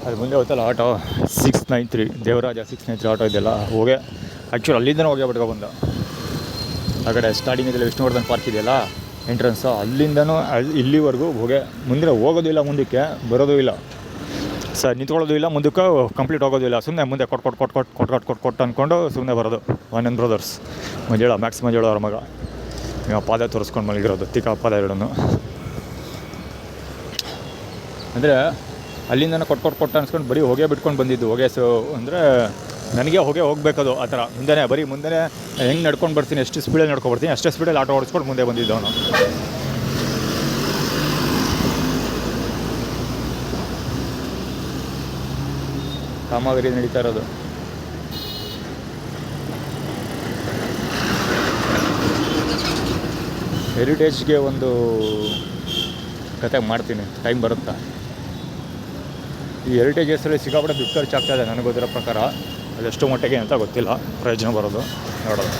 ಅದು ಮುಂದೆ ಹೋಗ್ತಲ್ಲ auto 693 Devaraja 693 auto ಇದೆಯಲ್ಲ ಹೋಗಿ ಆ್ಯಕ್ಚುಲಿ ಅಲ್ಲಿಂದನೇ ಹೋಗಿ ಬಿಟ್ಕೊಬಂದ. ಆ ಕಡೆ ಸ್ಟಾರ್ಟಿಂಗ್ ವಿಷ್ಣುವರ್ಧನ್ ಪಾರ್ಕ್ ಇದೆಯಲ್ಲ ಎಂಟ್ರೆನ್ಸು, ಅಲ್ಲಿಂದನೂ ಇಲ್ಲಿವರೆಗೂ ಹೋಗಿ ಮುಂದೆ ಹೋಗೋದು ಇಲ್ಲ, ಮುಂದಕ್ಕೆ ಬರೋದು ಇಲ್ಲ, ನಿಂತ್ಕೊಳ್ಳೋದು ಇಲ್ಲ, ಮುಂದಕ್ಕೆ ಕಂಪ್ಲೀಟ್ ಹೋಗೋದು ಇಲ್ಲ. ಸುಮ್ಮನೆ ಮುಂದೆ ಕೊಟ್ಟು ಅಂದ್ಕೊಂಡು ಸುಮ್ಮನೆ ಬರೋದು. ಆನಂದ್ ಬ್ರದರ್ಸ್ ಮಂಜೇಳ, ಮ್ಯಾಕ್ಸ್ ಮಂಜೇಳ ಅವ್ರ ಮಗ, ಪಾದ ತೋರಿಸ್ಕೊಂಡು ಮಲಗಿರೋದು, ತಿಕ್ಕ ಪಾದ ಎರಡನ್ನು. ಅಂದರೆ ಅಲ್ಲಿಂದನೇ ಕೊಟ್ಟು ಅನ್ಸ್ಕೊಂಡು ಬರೀ ಹೊಗೆ ಬಿಟ್ಕೊಂಡು ಬಂದಿದ್ದು. ಹೊಗೆ ಅಂದರೆ ನನಗೆ ಹೋಗಬೇಕದು ಆ ಥರ. ಬರೀ ಮುಂದೆ ಹೆಂಗೆ ನಡ್ಕೊಂಡು ಬರ್ತೀನಿ, ಎಷ್ಟು ಸ್ಪೀಡಲ್ಲಿ ನಡ್ಕೊಬರ್ತೀನಿ ಅಷ್ಟೇ ಸ್ಪೀಡಲ್ಲಿ ಆಟೋ ಓಡಿಸ್ಕೊಂಡು ಮುಂದೆ ಬಂದಿದ್ದು ಅವನು. ಕಾಮಗಾರಿ ನಡೀತಾ ಇರೋದು. ಹೆರಿಟೇಜ್ಗೆ ಒಂದು ಕತೆ ಮಾಡ್ತೀನಿ, ಟೈಮ್ ಬರುತ್ತಾ. ಈ ಹೆರಿಟೇಜ್ ಹೆಸರಲ್ಲಿ ಸಿಕ್ಕಾಪಟ್ಟೆ ದುಡ್ಡು ಖರ್ಚಾಗ್ತಾಯಿದೆ ನನಗೆ ಗೊತ್ತಿರೋ ಪ್ರಕಾರ. ಅದೆಷ್ಟು ಮಟ್ಟಿಗೆ ಅಂತ ಗೊತ್ತಿಲ್ಲ, ಪ್ರಯೋಜನ ಬರೋದು ನೋಡೋದು.